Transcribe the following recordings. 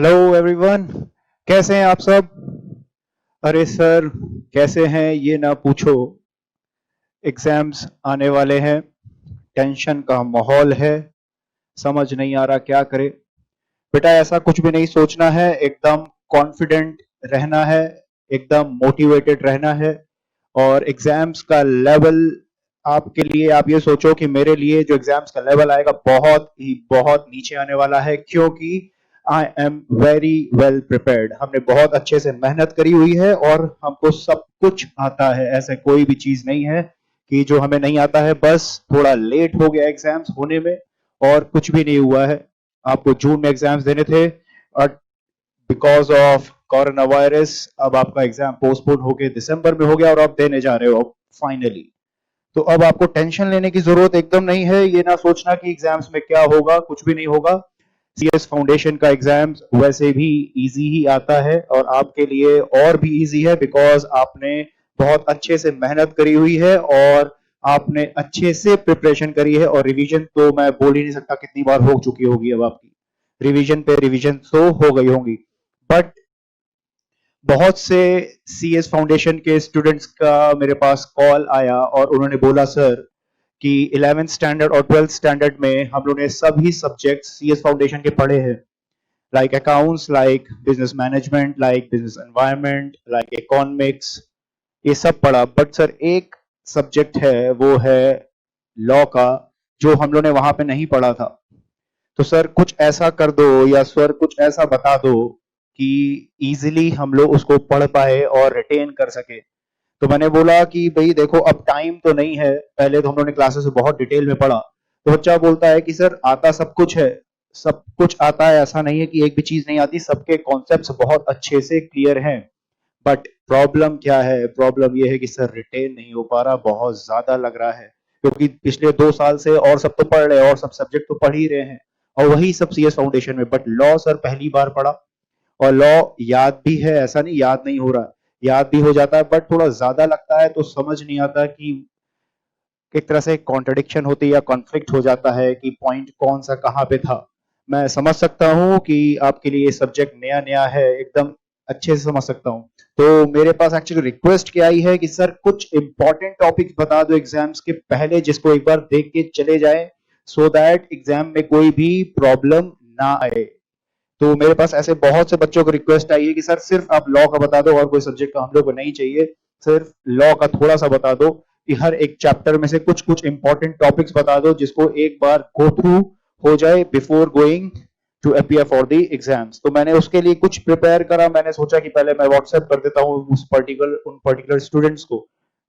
Hello everyone, कैसे हैं आप सब? अरे सर, कैसे हैं ये ना पूछो। एग्जाम्स आने वाले हैं, टेंशन का माहौल है, समझ नहीं आ रहा क्या करे। बेटा ऐसा कुछ भी नहीं सोचना है, एकदम कॉन्फिडेंट रहना है, एकदम मोटिवेटेड रहना है। और एग्जाम्स का लेवल आपके लिए, आप ये सोचो कि मेरे लिए जो एग्जाम्स का लेवल आएगा बहुत नीचे आने वाला है, क्योंकि I am very well prepared. हमने बहुत अच्छे से मेहनत करी हुई है और हमको सब कुछ आता है। ऐसे कोई भी चीज नहीं है कि जो हमें नहीं आता है। बस थोड़ा लेट हो गया एग्जाम्स होने में, और कुछ भी नहीं हुआ है। आपको जून में एग्जाम्स देने थे और बिकॉज ऑफ कोरोना वायरस अब आपका एग्जाम पोस्टपोन होके दिसंबर में हो गया और आप देने जा रहे हो फाइनली। तो अब आपको टेंशन लेने की जरूरत एकदम नहीं है। ये ना सोचना कि एग्जाम्स में क्या होगा, कुछ भी नहीं होगा। सीएस फाउंडेशन का एग्जाम वैसे भी इजी ही आता है और आपके लिए और भी इजी है, बिकॉज आपने बहुत अच्छे से मेहनत करी हुई है और आपने अच्छे से प्रिपरेशन करी है। और रिवीजन तो मैं बोल ही नहीं सकता कितनी बार हो चुकी होगी। अब आपकी रिवीजन पे रिवीजन तो हो गई होंगी। बट बहुत से सीएस फाउंडेशन के स्टूडेंट्स का मेरे पास कॉल आया और उन्होंने बोला सर कि 11th स्टैंडर्ड और 12th स्टैंडर्ड में हम लोगों ने सभी सब्जेक्ट सीएस फाउंडेशन के पढ़े हैं, like accounts, like business management, like business environment, like economics, ये सब पढ़ा। बट सर एक सब्जेक्ट है, वो है लॉ का, जो हम लोग ने वहां पे नहीं पढ़ा था। तो सर कुछ ऐसा कर दो, या सर कुछ ऐसा बता दो कि इजीली हम लोग उसको पढ़ पाए और रिटेन कर सके। तो मैंने बोला कि भाई देखो, अब टाइम तो नहीं है, पहले तो हम लोगों ने क्लासेस में बहुत डिटेल में पढ़ा। तो बच्चा बोलता है कि सर आता सब कुछ है, सब कुछ आता है, ऐसा नहीं है कि एक भी चीज नहीं आती, सबके कॉन्सेप्ट्स बहुत अच्छे से क्लियर हैं। बट प्रॉब्लम क्या है? प्रॉब्लम ये है कि सर रिटेन नहीं हो पा रहा, बहुत ज्यादा लग रहा है, क्योंकि पिछले 2 साल से और सब तो पढ़ रहे हैं और सब सब्जेक्ट तो पढ़ ही रहे हैं, और वही सब सीएस फाउंडेशन में। बट लॉ सर पहली बार पढ़ा, और लॉ याद भी है, ऐसा नहीं याद नहीं हो रहा, याद भी हो जाता है, बट थोड़ा ज्यादा लगता है तो समझ नहीं आता कि एक तरह से कॉन्ट्रडिक्शन होती है या कॉन्फ्लिक्ट हो जाता है कि पॉइंट कौन सा कहाँ पे था। मैं समझ सकता हूँ कि आपके लिए सब्जेक्ट नया नया है, एकदम अच्छे से समझ सकता हूँ। तो मेरे पास एक्चुअली रिक्वेस्ट क्या आई है कि सर कुछ इंपॉर्टेंट टॉपिक्स बता दो एग्जाम्स के पहले, जिसको एक बार देख के चले जाए, सो दैट एग्जाम में कोई भी प्रॉब्लम ना आए। तो मेरे पास ऐसे बहुत से बच्चों को रिक्वेस्ट आई है कि सर सिर्फ आप लॉ का बता दो, और कोई सब्जेक्ट का हम लोग को नहीं चाहिए, सिर्फ लॉ का थोड़ा सा बता दो, कि हर एक चैप्टर में से कुछ कुछ इंपॉर्टेंट टॉपिक्स बता दो जिसको एक बार गो थ्रू हो जाए before going to appear for the exams. तो मैंने उसके लिए कुछ प्रिपेयर करा। मैंने सोचा कि पहले मैं व्हाट्सएप कर देता हूँ उन पर्टिकुलर स्टूडेंट्स को।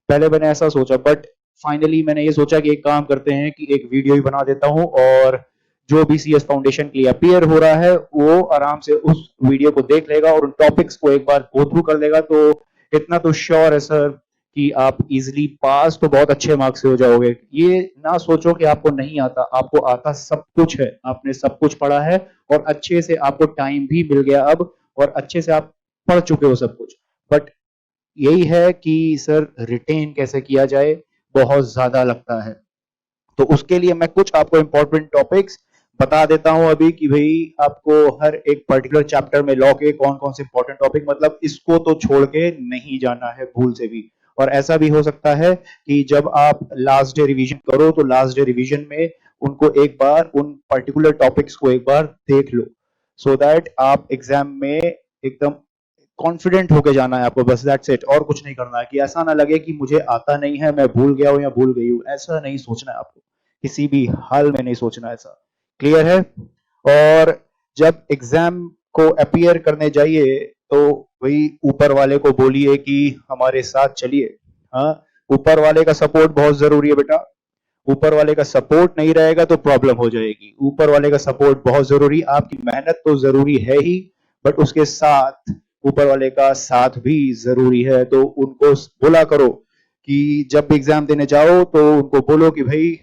पहले मैंने ऐसा सोचा, बट फाइनली मैंने ये सोचा कि एक काम करते हैं कि एक वीडियो ही बना देता हूँ, और जो भी सीएस फाउंडेशन के लिए अपीयर हो रहा है वो आराम से उस वीडियो को देख लेगा और उन टॉपिक्स को एक बार गो थ्रू कर लेगा। तो इतना तो श्योर है सर कि आप इजीली पास तो बहुत अच्छे मार्क्स से हो जाओगे। ये ना सोचो कि आपको नहीं आता, आपको आता सब कुछ है, आपने सब कुछ पढ़ा है, और अच्छे से आपको टाइम भी मिल गया अब, और अच्छे से आप पढ़ चुके हो सब कुछ। बट यही है कि सर रिटेन कैसे किया जाए, बहुत ज्यादा लगता है। तो उसके लिए मैं कुछ आपको इंपॉर्टेंट टॉपिक्स बता देता हूं अभी, कि भाई आपको हर एक पर्टिकुलर चैप्टर में लॉ के कौन कौन से इंपॉर्टेंट टॉपिक, मतलब इसको तो छोड़ के नहीं जाना है भूल से भी। और ऐसा भी हो सकता है कि जब आप लास्ट डे रिवीजन करो तो लास्ट डे रिवीजन में उनको एक बार उन पर्टिकुलर टॉपिक्स को एक बार देख लो, सो दैट आप एग्जाम में एकदम कॉन्फिडेंट होके जाना है आपको। बस दैट्स इट, और कुछ नहीं करना है। कि ऐसा ना लगे कि मुझे आता नहीं है, मैं भूल गया हूं या भूल गई हूं, ऐसा नहीं सोचना है आपको, किसी भी हाल में नहीं सोचना ऐसा। क्लियर है? और जब एग्जाम को अपीयर करने जाइए तो वही ऊपर वाले को बोलिए कि हमारे साथ चलिए। हाँ, ऊपर वाले का सपोर्ट बहुत जरूरी है बेटा। ऊपर वाले का सपोर्ट नहीं रहेगा तो प्रॉब्लम हो जाएगी। ऊपर वाले का सपोर्ट बहुत जरूरी, आपकी मेहनत तो जरूरी है ही, बट उसके साथ ऊपर वाले का साथ भी जरूरी है। तो उनको बोला करो कि जब भी एग्जाम देने जाओ तो उनको बोलो कि भाई,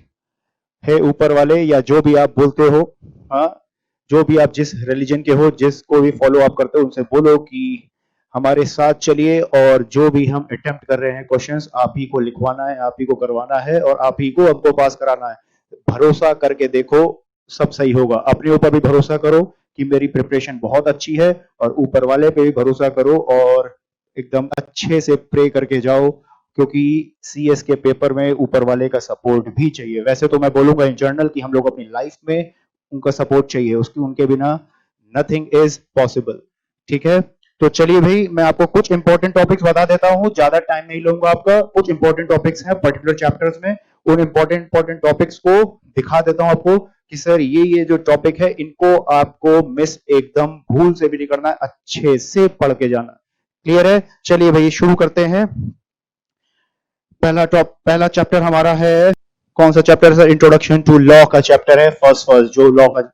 हे ऊपर वाले, या जो भी आप बोलते हो, हाँ, जो भी आप जिस रिलीजन के हो, जिसको भी फॉलो आप करते हो, उनसे बोलो कि हमारे साथ चलिए, और जो भी हम अटेम्प्ट कर रहे हैं क्वेश्चंस, आप ही को लिखवाना है, आप ही को करवाना है, और आप ही को हमको पास कराना है। भरोसा करके देखो, सब सही होगा। अपने ऊपर भी भरोसा करो कि मेरी प्रिपरेशन बहुत अच्छी है और ऊपर वाले पे भी भरोसा करो और एकदम अच्छे से प्रे करके जाओ, क्योंकि सीएस के पेपर में ऊपर वाले का सपोर्ट भी चाहिए। वैसे तो मैं बोलूंगा इन जनरल कि हम लोग अपनी लाइफ में उनका सपोर्ट चाहिए, उसकी उनके बिना नथिंग इज पॉसिबल। ठीक है, तो चलिए भाई मैं आपको कुछ इंपॉर्टेंट टॉपिक्स बता देता हूं, ज्यादा टाइम नहीं लूंगा आपका। कुछ इंपॉर्टेंट टॉपिक्स हैं पर्टिकुलर चैप्टर्स में, उन इंपॉर्टेंट टॉपिक्स को दिखा देता हूं आपको कि सर ये जो टॉपिक है इनको आपको मिस एकदम भूल से भी नहीं करना है, अच्छे से पढ़ के जाना। क्लियर है? चलिए भाई शुरू करते हैं। पहला चैप्टर हमारा है, कौन सा chapter sir? Introduction to law का चैप्टर है, फर्स्ट जो लॉ का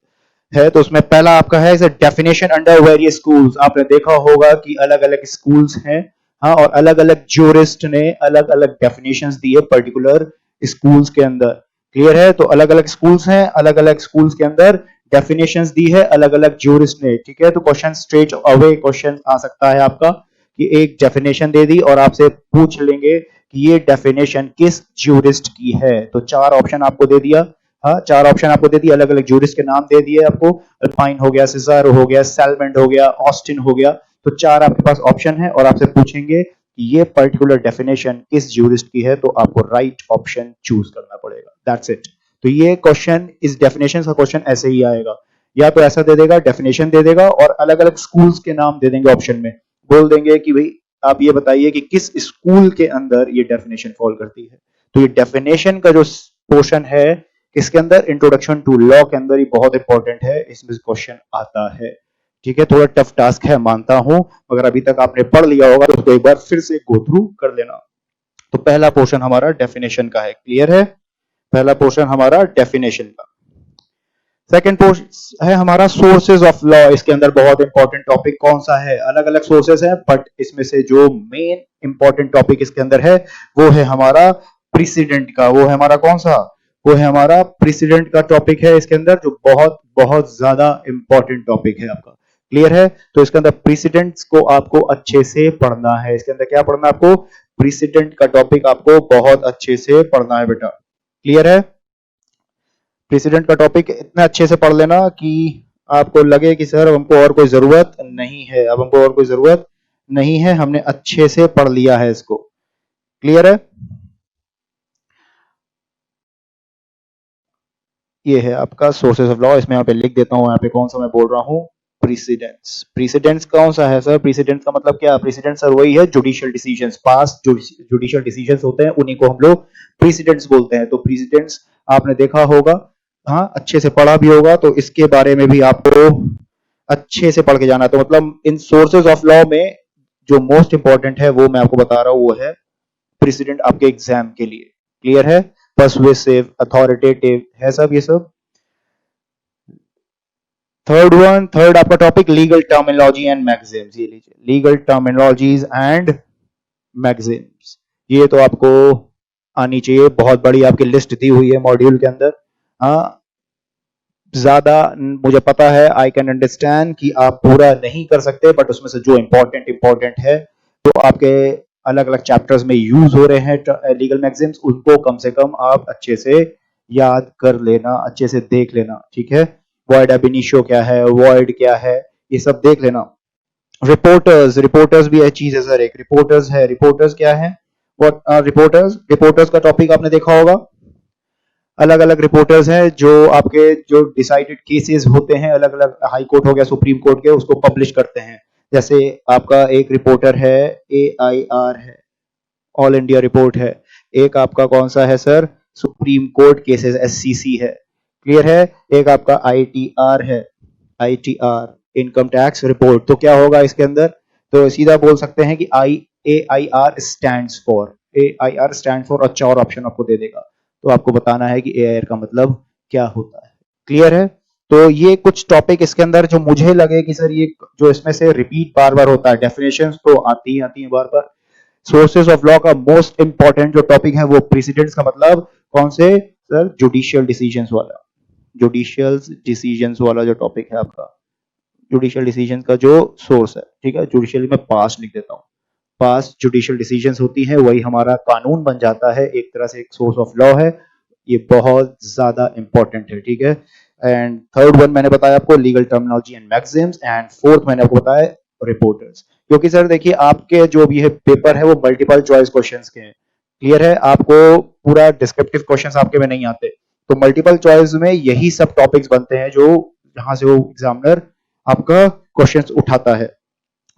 है। तो उसमें पहला आपका है डेफिनेशन अंडर वेरियस स्कूल्स। आपने देखा होगा कि अलग अलग स्कूल्स हैं, हाँ, और अलग अलग ज्यूरिस्ट ने अलग अलग डेफिनेशंस दी है पर्टिकुलर स्कूल्स के अंदर। क्लियर है? तो अलग अलग स्कूल्स हैं, अलग अलग स्कूल्स के अंदर डेफिनेशंस दी है अलग अलग ज्यूरिस्ट ने। ठीक है, तो क्वेश्चन स्ट्रेट अवे क्वेश्चन आ सकता है आपका कि एक डेफिनेशन दे दी और आपसे पूछ लेंगे कि ये डेफिनेशन किस ज्यूरिस्ट की है। तो चार ऑप्शन आपको दे दिया, हाँ, चार ऑप्शन आपको दे दिए, अलग अलग ज्यूरिस्ट के नाम दे दिए आपको। अल्पाइन हो गया, सिजर हो गया, सेलमेंट हो गया, ऑस्टिन हो गया। तो चार आपके पास ऑप्शन है और आपसे पूछेंगे कि ये पर्टिकुलर डेफिनेशन किस ज्यूरिस्ट की है, तो आपको राइट ऑप्शन चूज करना पड़ेगा। That's it. तो ये क्वेश्चन, इस डेफिनेशन का क्वेश्चन ऐसे ही आएगा, या तो ऐसा दे देगा, डेफिनेशन दे देगा और अलग अलग स्कूल्स के नाम दे देंगे ऑप्शन में, बोल देंगे कि भाई आप ये बताइए कि किस स्कूल के अंदर ये डेफिनेशन फॉल करती है। तो ये डेफिनेशन का जो पोर्शन है इसके अंदर, इंट्रोडक्शन टू लॉ के अंदर, ये बहुत इंपॉर्टेंट है, इसमें क्वेश्चन आता है। ठीक है, थोड़ा टफ टास्क है मानता हूं, मगर अभी तक आपने पढ़ लिया होगा तो उसको एक बार फिर से गो थ्रू कर लेना। तो पहला पोर्शन हमारा डेफिनेशन का है। क्लियर है? पहला पोर्शन हमारा डेफिनेशन का। सेकंड पोर्शन है हमारा सोर्सेज ऑफ लॉ। इसके अंदर बहुत इंपॉर्टेंट टॉपिक कौन सा है? अलग अलग सोर्सेज हैं, बट इसमें से जो मेन इंपॉर्टेंट टॉपिक इसके अंदर है वो है हमारा प्रेसिडेंट का। वो है हमारा कौन सा? वो है हमारा प्रेसिडेंट का टॉपिक है इसके अंदर, जो बहुत बहुत ज्यादा इंपॉर्टेंट टॉपिक है आपका। क्लियर है? तो इसके अंदर प्रेसिडेंट्स को आपको अच्छे से पढ़ना है। इसके अंदर क्या पढ़ना है आपको? प्रेसिडेंट का टॉपिक आपको बहुत अच्छे से पढ़ना है बेटा। क्लियर है? प्रेसिडेंट का टॉपिक इतने अच्छे से पढ़ लेना कि आपको लगे कि सर हमको और कोई जरूरत नहीं है, अब हमको और कोई जरूरत नहीं है, हमने अच्छे से पढ़ लिया है इसको। क्लियर है? ये है आपका सोर्सेस ऑफ लॉ। इसमें यहाँ पे लिख देता हूं, यहाँ पे कौन सा मैं बोल रहा हूं, प्रेसिडेंट्स। प्रेसिडेंट्स कौन सा है सर? प्रेसिडेंट्स का मतलब क्या? प्रेसिडेंट सर वही है जुडिशियल डिसीजंस, पास जो जुडिशियल डिसीजंस होते हैं उन्हीं को हम लोग प्रेसिडेंट्स बोलते हैं। तो प्रेसिडेंट्स आपने देखा होगा, हाँ, अच्छे से पढ़ा भी होगा, तो इसके बारे में भी आपको अच्छे से पढ़ के जाना। तो मतलब इन सोर्सेज ऑफ लॉ में जो मोस्ट इंपॉर्टेंट है वो मैं आपको बता रहा हूं, वो है प्रेसिडेंट आपके एग्जाम के लिए। क्लियर है? पर्सुएसिव, अथॉरिटेटिव है सब, ये सब। थर्ड आपका topic legal terminology and maxims. ये लीजिए, लीगल टर्मिनोलॉजीज एंड मैगजीम्स। ये तो आपको आनी चाहिए, बहुत बड़ी आपकी लिस्ट दी हुई है मॉड्यूल के अंदर। हाँ, ज्यादा मुझे पता है, आई कैन अंडरस्टैंड कि आप पूरा नहीं कर सकते, बट उसमें से जो इंपॉर्टेंट है तो आपके अलग अलग चैप्टर्स में यूज हो रहे हैं लीगल मैगजीम्स, उनको कम से कम आप अच्छे से याद कर लेना, अच्छे से देख लेना। ठीक है? वॉइड ab initio क्या है, वॉइड क्या है, ये सब देख लेना। रिपोर्टर्स भी है चीज है सर, एक रिपोर्टर्स है। रिपोर्टर्स क्या है? व्हाट रिपोर्टर्स का टॉपिक आपने देखा होगा। अलग अलग रिपोर्टर्स हैं जो आपके जो डिसाइडेड केसेस होते हैं, अलग अलग हाई कोर्ट हो गया, सुप्रीम कोर्ट के, उसको पब्लिश करते हैं। जैसे आपका एक रिपोर्टर है AIR है, ऑल इंडिया रिपोर्ट है। एक आपका कौन सा है sir? Supreme court cases, SCC है। क्लियर है? एक आपका ITR है, ITR इनकम टैक्स रिपोर्ट। तो क्या होगा इसके अंदर? तो सीधा बोल सकते हैं कि AIR stands for, AIR stand for, अच्छा और ऑप्शन आपको दे देगा, तो आपको बताना है कि AIR का मतलब क्या होता है। क्लियर है? तो ये कुछ टॉपिक इसके अंदर जो मुझे लगे कि सर ये जो इसमें से रिपीट बार बार होता है, डेफिनेशंस तो आती हैं बार बार। सोर्सेज ऑफ लॉ का मोस्ट इंपॉर्टेंट जो टॉपिक है वो प्रेसिडेंट्स का मतलब कौन से सर? जुडिशियल डिसीजंस वाला, जुडिशियल डिसीजंस वाला जो टॉपिक है आपका, जुडिशियल डिसीजन का जो सोर्स है। ठीक है? जुडिशियल में पास लिख देता हूं, पास जुडिशियल डिसीजंस होती है, वही हमारा कानून बन जाता है, एक तरह से एक सोर्स ऑफ लॉ है। ये बहुत ज्यादा इंपॉर्टेंट है। ठीक है? एंड थर्ड वन मैंने बताया आपको legal terminology and Maxim's, and fourth मैंने आपको बताया रिपोर्टर्स। क्योंकि सर देखिए आपके जो भी है पेपर है वो मल्टीपल चॉइस क्वेश्चंस के हैं, क्लियर है, आपको पूरा डिस्क्रिप्टिव क्वेश्चंस आपके में नहीं आते, तो मल्टीपल चॉइस में यही सब टॉपिक्स बनते हैं जो जहां से वो एग्जामिनर आपका क्वेश्चंस उठाता है।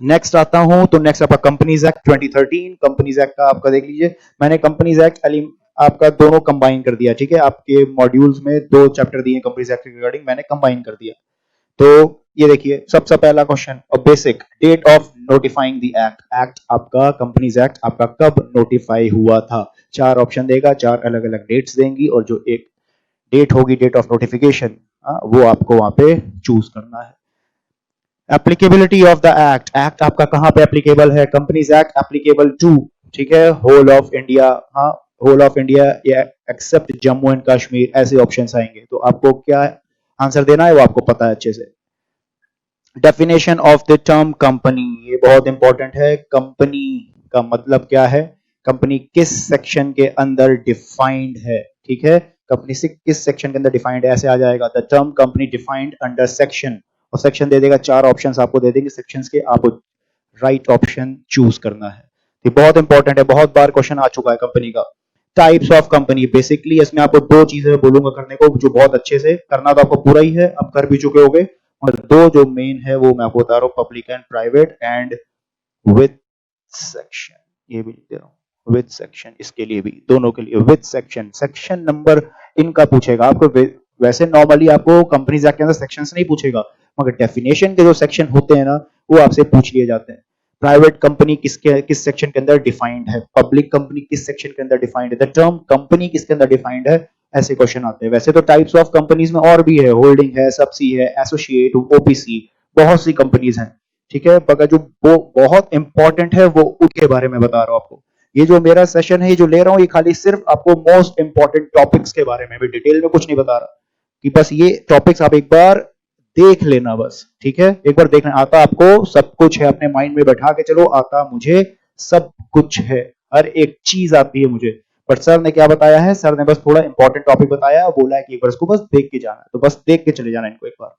नेक्स्ट आता हूं तो नेक्स्ट आपका कंपनीज एक्ट 2013। कंपनीज एक्ट का आपका देख लीजिए, मैंने कंपनीज एक्ट आपका दोनों कंबाइन कर दिया, ठीक है, आपके मॉड्यूल्स में दो चैप्टर दिए कंपनीज एक्ट रिगार्डिंग, मैंने कंबाइन कर दिया। तो ये देखिए सबसे पहला question, basic date of notifying the act. Act आपका कंपनीज एक्ट आपका कब नोटिफाई हुआ था? चार ऑप्शन देगा, चार अलग अलग डेट्स देंगी, और जो एक डेट होगी डेट ऑफ नोटिफिकेशन, वो आपको वहां पे चूज करना है। Applicability of the act, act आपका कहां पे एप्लीकेबल है? कंपनीज एक्ट एप्लीकेबल टू, ठीक है, होल ऑफ इंडिया, हाँ होल ऑफ इंडिया या एक्सेप्ट जम्मू एंड कश्मीर, ऐसे ऑप्शंस आएंगे, तो आपको क्या आंसर देना है वो आपको पता है अच्छे से। Definition of the term company, ये बहुत इंपॉर्टेंट है, कंपनी का मतलब क्या है, कंपनी किस सेक्शन के अंदर डिफाइंड है, ठीक है, कंपनी से किस सेक्शन के अंदर डिफाइंड है, ऐसे आ जाएगा the term company defined under section, और सेक्शन दे देगा, चार ऑप्शंस आपको दे देंगे सेक्शंस के, आपको राइट ऑप्शन चूज करना है। ये बहुत इंपॉर्टेंट है, बहुत बार क्वेश्चन आ चुका है कंपनी का। टाइप्स ऑफ कंपनी, बेसिकली इसमें आपको दो चीजें बोलूंगा करने को, जो बहुत अच्छे से करना तो आपको पूरा ही है, आप कर भी चुके होगे, और दो जो मेन है वो मैं आपको बता रहा हूँ, public and private and with section, ये भी लिख दे रहा हूँ विद सेक्शन, इसके लिए भी, दोनों के लिए विद सेक्शन, सेक्शन नंबर इनका पूछेगा आपको। वैसे नॉर्मली आपको कंपनीज एक्ट के अंदर सेक्शंस नहीं पूछेगा, मगर डेफिनेशन के जो सेक्शन होते हैं ना वो आपसे पूछ लिए जाते हैं। प्राइवेट कंपनी किस सेक्शन के अंदर डिफाइंड है, पब्लिक कंपनी किस सेक्शन के अंदर डिफाइंड है, द टर्म कंपनी किसके अंदर डिफाइंड है, ऐसे क्वेश्चन आते हैं। वैसे तो टाइप्स ऑफ कंपनीज में और भी है, होल्डिंग है, सबसी है, एसोसिएट, ओपीसी, बहुत सी कंपनीज हैं, ठीक है, मगर जो वो बहुत इंपॉर्टेंट है वो उनके बारे में बता रहा हूं आपको। ये जो मेरा सेशन है, ये जो ले रहा हूं, ये खाली सिर्फ आपको मोस्ट इंपॉर्टेंट टॉपिक्स के बारे में, भी डिटेल में कुछ नहीं बता रहा, कि बस ये टॉपिक्स आप एक बार देख लेना बस, ठीक है, एक बार देखना, आता आपको सब कुछ है, अपने माइंड में बैठा के चलो, आता मुझे सब कुछ है, हर एक चीज आती है मुझे, बट सर ने क्या बताया है, सर ने बस थोड़ा इंपॉर्टेंट टॉपिक बताया, बोला है कि एक बार इसको बस देख के जाना है, तो बस देख के चले जाना इनको एक बार।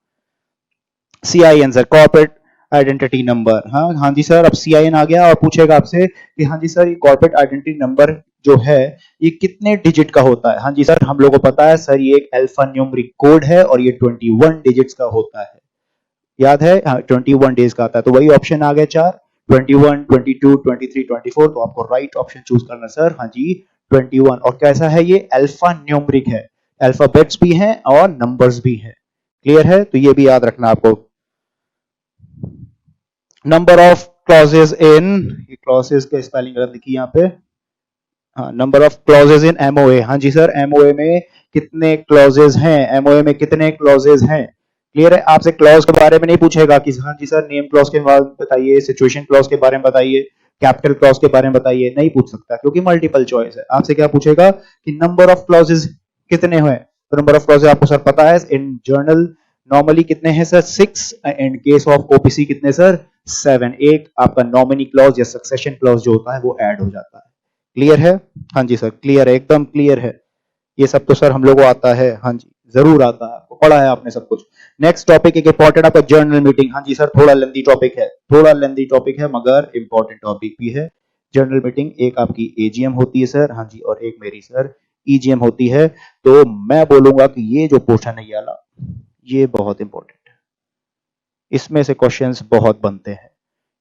CIN sir, corporate identity number, हाँ जी सर, अब CIN आ गया और पूछेगा आपसे कि हाँ जी सर ये कॉर्पोरेट आइडेंटिटी नंबर जो है ये कितने डिजिट का होता है? हाँ जी सर, हम लोगों को पता है सर, ये एक अल्फा न्यूमेरिक कोड है और ये 21 डिजिट्स का होता है, याद है, हाँ 21 डेज का आता है, तो वही ऑप्शन आ गए चार, 21, 22, 23, 24, तो आपको राइट ऑप्शन चूज करना सर, हाँ जी 21। और कैसा है, ये अल्फा न्यूमेरिक है, अल्फाबेट्स भी हैं और नंबर्स भी हैं, क्लियर है, तो ये भी याद रखना आपको। नंबर ऑफ क्लॉजेज इन, ये क्लॉजेज का स्पेलिंग गलत लिखी यहाँ पे, हाँ number of clauses in MOA, हाँ जी सर, एमओए में कितने क्लॉजेज हैं, एमओए में कितने क्लॉजेज हैं, क्लियर है, आपसे क्लॉज के बारे में नहीं पूछेगा कि हाँ जी सर नेम क्लॉज के बारे में बताइए, सिचुएशन क्लॉज के बारे में बताइए, कैपिटल क्लॉज के बारे में बताइए, नहीं पूछ सकता क्योंकि मल्टीपल चॉइस है। आपसे क्या पूछेगा कि नंबर ऑफ क्लॉजेज कितने हुए, तो नंबर ऑफ क्लॉजेज आपको सर पता है, इन जर्नल नॉर्मली कितने हैं sir, 6, in case of OPC कितने सर, 7, एक आपका नॉमिनी क्लॉज या सक्सेशन क्लॉज जो होता है वो ऐड हो जाता है, क्लियर है, हाँ जी सर क्लियर है, एकदम क्लियर है, ये सब तो सर हम लोगों को आता है, हाँ जी जरूर आता है, आपको पढ़ा है आपने सब कुछ। नेक्स्ट टॉपिक एक इंपॉर्टेंट आपका जर्नल मीटिंग, हाँ जी सर थोड़ा लेंथी टॉपिक है, थोड़ा लेंथी टॉपिक है मगर इंपॉर्टेंट टॉपिक भी है। जर्नल मीटिंग एक आपकी एजीएम होती है सर, हाँ जी, और एक मेरी सर ईजीएम होती है, तो मैं बोलूंगा कि ये जो पोर्शन है ये वाला, ये बहुत इंपॉर्टेंट है, इसमें से क्वेश्चंस बहुत बनते हैं,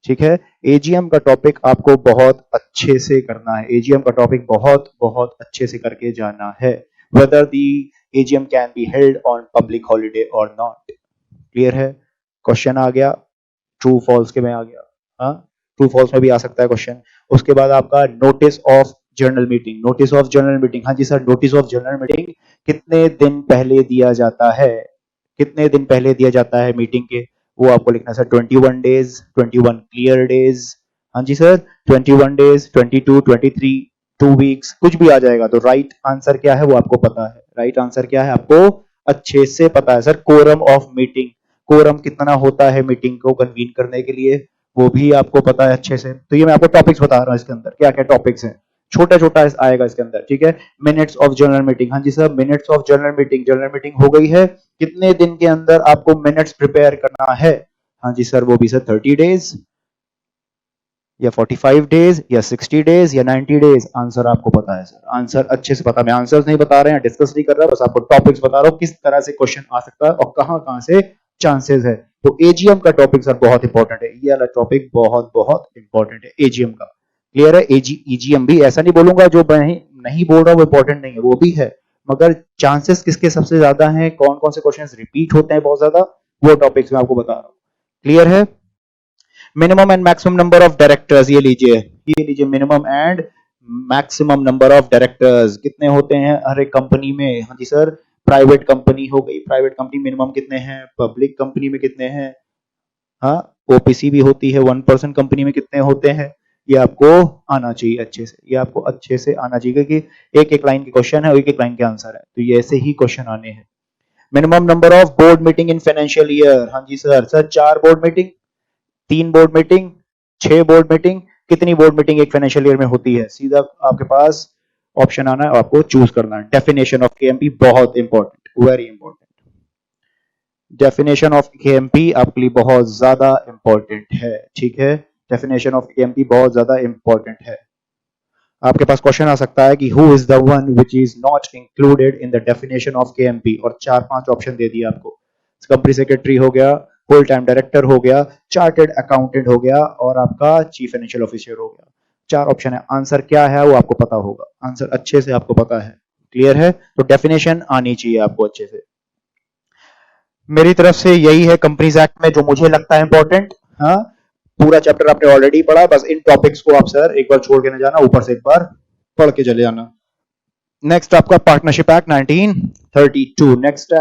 ठीक है, एजीएम का टॉपिक आपको बहुत अच्छे से करना है, एजीएम का टॉपिक बहुत बहुत अच्छे से करके जाना है, whether the AGM can be held on public holiday or not, clear है, क्वेश्चन आ गया, ट्रू फॉल्स के में आ गया, हाँ ट्रू फॉल्स में भी आ सकता है क्वेश्चन। उसके बाद आपका notice of general meeting, notice of general meeting, हाँ जी sir, notice of general meeting कितने दिन पहले दिया जाता है, कितने दिन पहले दिया जाता है मीटिंग के, वो आपको लिखना सर, 21 डेज, 21 क्लियर डेज, हाँ जी सर 21 डेज, 22, 23, 2 वीक्स, कुछ भी आ जाएगा, तो राइट आंसर क्या है वो आपको पता है, राइट आंसर क्या है आपको अच्छे से पता है sir. Quorum of meeting, quorum कितना होता है मीटिंग को कन्वीन करने के लिए, वो भी आपको पता है अच्छे से, तो ये मैं आपको टॉपिक्स बता रहा हूँ, इसके अंदर क्या क्या टॉपिक्स हैं, छोटा छोटा आएगा इसके अंदर, ठीक है। मिनट्स ऑफ जनरल मीटिंग, हाँ जी sir, minutes of general meeting हो गई है, कितने दिन के अंदर आपको मिनट्स प्रिपेयर करना है? हाँ जी सर, वो भी सर 30 डेज या 45 डेज या 60 डेज या 90 डेज। आंसर आपको पता है सर, आंसर अच्छे से पता, मैं आंसर्स नहीं बता रहे हैं, डिस्कस नहीं कर रहा, बस आपको टॉपिक्स बता रहा हूं किस तरह से क्वेश्चन आ सकता है और कहां कहां से चांसेस है। तो एजीएम का टॉपिक सर बहुत इंपॉर्टेंट है, ये वाला टॉपिक बहुत बहुत इंपॉर्टेंट है एजीएम का। क्लियर है? एजीएम भी ऐसा नहीं बोलूंगा जो नहीं बोल रहा वो इंपॉर्टेंट नहीं है, वो भी है, मगर चांसेस किसके सबसे ज्यादा हैं, कौन कौन से क्वेश्चंस रिपीट होते हैं बहुत ज्यादा, वो टॉपिक्स मैं आपको बता रहा हूं। क्लियर है? Minimum and maximum number of directors, ये लीजिए minimum and maximum number of directors कितने होते हैं हर एक कंपनी में? हाँ जी सर, प्राइवेट कंपनी हो गई, प्राइवेट कंपनी मिनिमम कितने हैं, पब्लिक कंपनी में कितने हैं, हाँ ओपीसी भी होती है, 1% कंपनी में कितने होते हैं, ये आपको आना चाहिए अच्छे से, ये आपको अच्छे से आना चाहिए कि एक एक लाइन के क्वेश्चन है, एक एक लाइन के आंसर है, तो ये ऐसे ही क्वेश्चन आने हैं। Minimum number of board meeting in financial year, हाँ जी sir 4 board meeting, 3 board meeting, 6 board meeting, कितनी बोर्ड मीटिंग एक फाइनेंशियल ईयर में होती है? सीधा आपके पास ऑप्शन आना है और आपको चूज करना है। डेफिनेशन ऑफ केएमपी बहुत important, very important, definition of KMP आपके लिए बहुत ज्यादा इंपॉर्टेंट है, ठीक है। डेफिनेशन ऑफ केएमपी बहुत ज्यादा इंपॉर्टेंट है। आपके पास क्वेश्चन आ सकता है कि who is the one which is not included in the definition of KMP, और 4-5 ऑप्शन दे दिए आपको। कंपनी सेक्रेटरी हो गया, फुल टाइम डायरेक्टर हो गया, चार्टेड अकाउंटेंट हो गया और आपका चीफ फाइनेंशियल ऑफिसर हो गया। 4 ऑप्शन है, आंसर क्या है वो आपको पता होगा, आंसर अच्छे से आपको पता है। क्लियर है? तो डेफिनेशन आनी चाहिए आपको अच्छे से। मेरी तरफ से यही है कंपनीज एक्ट में जो मुझे लगता है इंपॉर्टेंट। हाँ, पूरा चैप्टर आपने ऑलरेडी पढ़ा, बस इन टॉपिक्स को आप सर एक बार छोड़ के ना जाना, ऊपर से एक बार पढ़ के चले जाना। नेक्स्ट आपका पार्टनरशिप एक्ट 1932, नेक्स्ट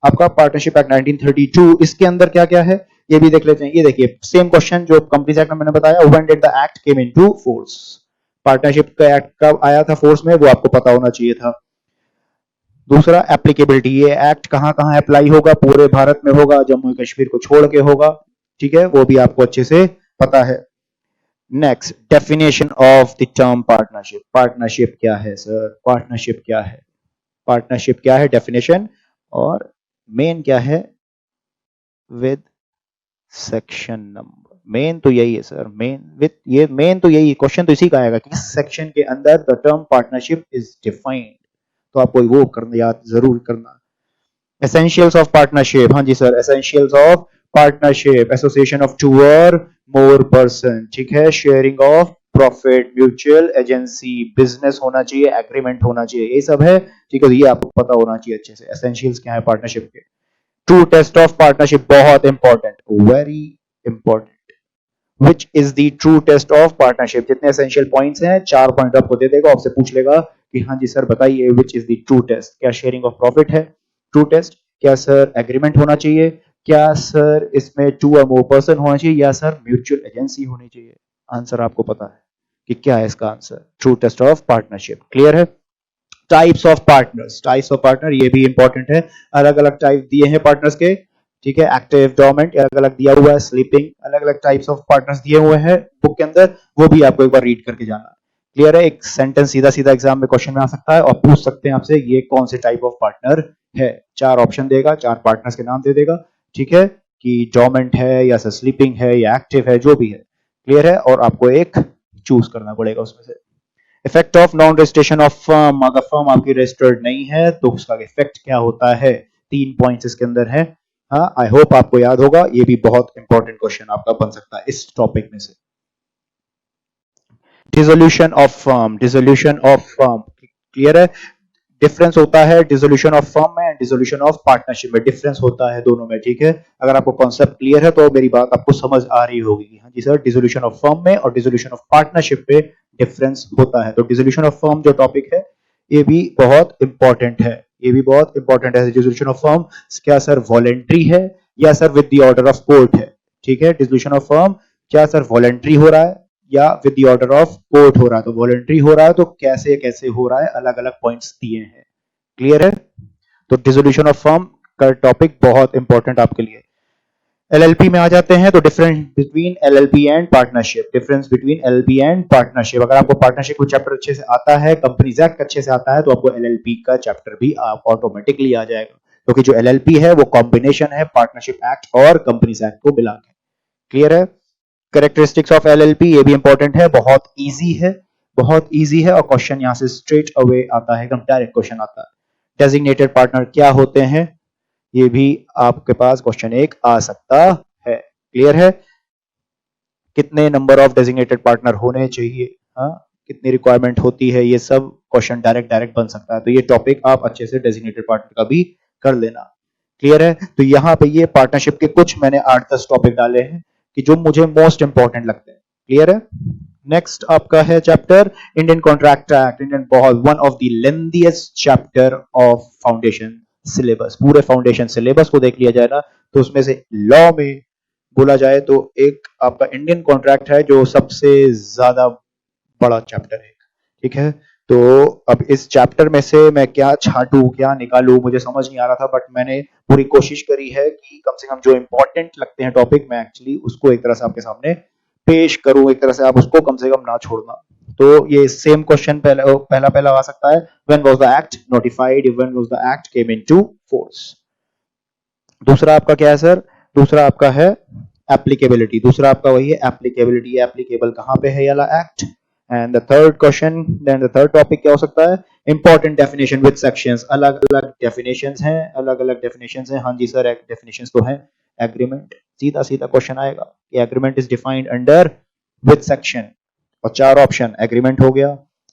आपका पार्टनरशिप एक्ट 1932, इसके अंदर क्या क्या है ये भी देख लेते हैं। ये देखिए सेम क्वेश्चन जो कंपनीज एक्ट में मैंने बताया, when did the act came into force, partnership का एक्ट कब आया था फोर्स में, वो आपको पता होना चाहिए था। दूसरा एप्लीकेबिलिटी, ये एक्ट कहां कहां अप्लाई होगा, पूरे भारत में होगा, जम्मू कश्मीर को छोड़ के होगा, ठीक है, वो भी आपको अच्छे से पता है। Next definition of the term partnership, partnership क्या है सर, पार्टनरशिप क्या है, पार्टनरशिप क्या है डेफिनेशन, और मेन क्या है विद सेक्शन नंबर। मेन तो यही है सर, मेन विद, ये मेन तो यही क्वेश्चन तो इसी का आएगा, किस सेक्शन के अंदर the term partnership is defined, तो आपको वो करना याद जरूर करना। एसेंशियल्स ऑफ पार्टनरशिप, हाँ जी sir, essentials of partnership, association of 2 और मोर पर्सन, ठीक है, sharing of profit, mutual agency, business होना चाहिए, एग्रीमेंट होना चाहिए, ये सब है, ठीक है, तो ये आपको पता होना चाहिए अच्छे से। एसेंशियल्स क्या है पार्टनरशिप के। ट्रू टेस्ट ऑफ पार्टनरशिप बहुत important, very important, which is the true test of partnership, जितने एसेंशियल पॉइंट्स हैं 4 पॉइंट आपको दे देगा, आपसे पूछ लेगा कि हाँ जी सर बताइए which is the true test, क्या शेयरिंग ऑफ प्रॉफिट है ट्रू टेस्ट, क्या सर एग्रीमेंट होना चाहिए, क्या सर इसमें 2 और मोर पर्सन होना चाहिए, या सर म्यूचुअल एजेंसी होनी चाहिए। आंसर आपको पता है कि क्या है इसका answer, true test of partnership. Clear है? Types of partners, types of partner ये भी इंपॉर्टेंट है, अलग अलग टाइप दिए हैं पार्टनर्स के, ठीक है, एक्टिव डोरमेंट अलग अलग दिया हुआ है, स्लीपिंग अलग अलग टाइप्स ऑफ पार्टनर्स दिए हुए हैं बुक के अंदर, वो भी आपको एक बार रीड करके जाना। क्लियर है? एक सेंटेंस सीधा सीधा एग्जाम में क्वेश्चन में आ सकता है और पूछ सकते हैं आपसे ये कौन से टाइप ऑफ पार्टनर है, 4 ऑप्शन देगा, 4 पार्टनर्स के नाम दे देगा, ठीक है, कि डोरमेंट है या स्लीपिंग है या एक्टिव है, जो भी है। क्लियर है? और आपको एक चूज करना पड़ेगा उसमें से। Effect of non registration of firm, अगर फर्म आपकी रजिस्टर्ड नहीं है तो उसका इफेक्ट क्या होता है, 3 पॉइंट्स इसके अंदर है। हाँ, आई होप आपको याद होगा, ये भी बहुत इंपॉर्टेंट क्वेश्चन आपका बन सकता है इस टॉपिक में से। Dissolution of firm, dissolution of firm, clear है? डिफरेंस होता है डिसोल्यूशन ऑफ फर्म में एंड डिसोल्यूशन ऑफ पार्टनरशिप में, डिफरेंस होता है दोनों में, ठीक है। अगर आपको कॉन्सेप्ट क्लियर है तो मेरी बात आपको समझ आ रही होगी। हाँ जी सर, डिसोल्यूशन ऑफ फर्म में और डिसोल्यूशन ऑफ पार्टनरशिप पे डिफरेंस होता है। तो डिसोल्यूशन ऑफ फर्म जो टॉपिक है ये भी बहुत इंपॉर्टेंट है, ये भी बहुत इंपॉर्टेंट है। डिसोल्यूशन ऑफ फर्म क्या सर वॉलेंट्री है या sir with the order of court है, ठीक है। डिसोल्यूशन ऑफ फर्म क्या सर वॉलेंट्री हो रहा है या with the order of court हो रहा है, तो वॉलेंट्री हो रहा है तो कैसे कैसे हो रहा है, अलग अलग पॉइंट्स दिए हैं। क्लियर है? तो डिसोल्यूशन ऑफ फर्म का टॉपिक बहुत इंपॉर्टेंट आपके लिए। एलएलपी में आ जाते हैं तो difference between LLP and partnership, difference between LLP and partnership. अगर आपको पार्टनरशिप का चैप्टर अच्छे से आता है, कंपनीज एक्ट अच्छे से आता है, तो आपको एलएलपी का चैप्टर भी आप ऑटोमेटिकली आ जाएगा, क्योंकि जो एलएलपी है वो कॉम्बिनेशन है पार्टनरशिप एक्ट और कंपनीज एक्ट को मिला के। क्लियर है? कैरेक्टरिस्टिक्स ऑफ एलएलपी, ये भी इंपॉर्टेंट है, बहुत इजी है, बहुत इजी है, और क्वेश्चन यहां से स्ट्रेट अवे आता है, एकदम डायरेक्ट क्वेश्चन आता है। डेजिग्नेटेड पार्टनर क्या होते हैं, ये भी आपके पास क्वेश्चन एक आ सकता है। क्लियर है? कितने नंबर ऑफ डेजिग्नेटेड पार्टनर होने चाहिए, हाँ, कितनी रिक्वायरमेंट होती है, ये सब क्वेश्चन डायरेक्ट बन सकता है। तो ये टॉपिक आप अच्छे से डेजिग्नेटेड पार्टनर का भी कर लेना। क्लियर है? तो यहाँ पे ये पार्टनरशिप के कुछ मैंने 8-10 टॉपिक डाले हैं कि जो मुझे मोस्ट इंपॉर्टेंट लगते हैं। क्लियर है? नेक्स्ट आपका है chapter Indian contract act. Indian बहुत one of the lengthiest chapter of foundation syllabus. पूरे फाउंडेशन सिलेबस को देख लिया जाए ना, तो उसमें से लॉ में बोला जाए तो एक आपका इंडियन कॉन्ट्रैक्ट है जो सबसे ज्यादा बड़ा चैप्टर है। ठीक है? तो अब इस चैप्टर में से मैं क्या छांटू, क्या निकालू, मुझे समझ नहीं आ रहा था, बट मैंने पूरी कोशिश करी है कि कम से कम जो इंपॉर्टेंट लगते हैं टॉपिक, मैं एक्चुअली उसको एक तरह से आपके सामने पेश करूं, एक तरह से आप उसको कम से कम ना छोड़ना। तो ये सेम क्वेश्चन पहला आ सकता है, when was the act notified, when was the act came into force. दूसरा आपका क्या है सर? दूसरा आपका है एप्लीकेबिलिटी। दूसरा आपका वही है एप्लीकेबिलिटी, एप्लीकेबल कहां पे है ये वाला act. And the third question, then the third topic क्या हो सकता है? Important definition with sections. अलग अलग डेफिनेशंस हैं, अलग अलग डेफिनेशंस हैं। हाँ जी सर, डेफिनेशंस तो हैं। एग्रीमेंट, सीधा सीधा क्वेश्चन आएगा कि agreement is defined under with section, और 4 ऑप्शन, एग्रीमेंट हो गया,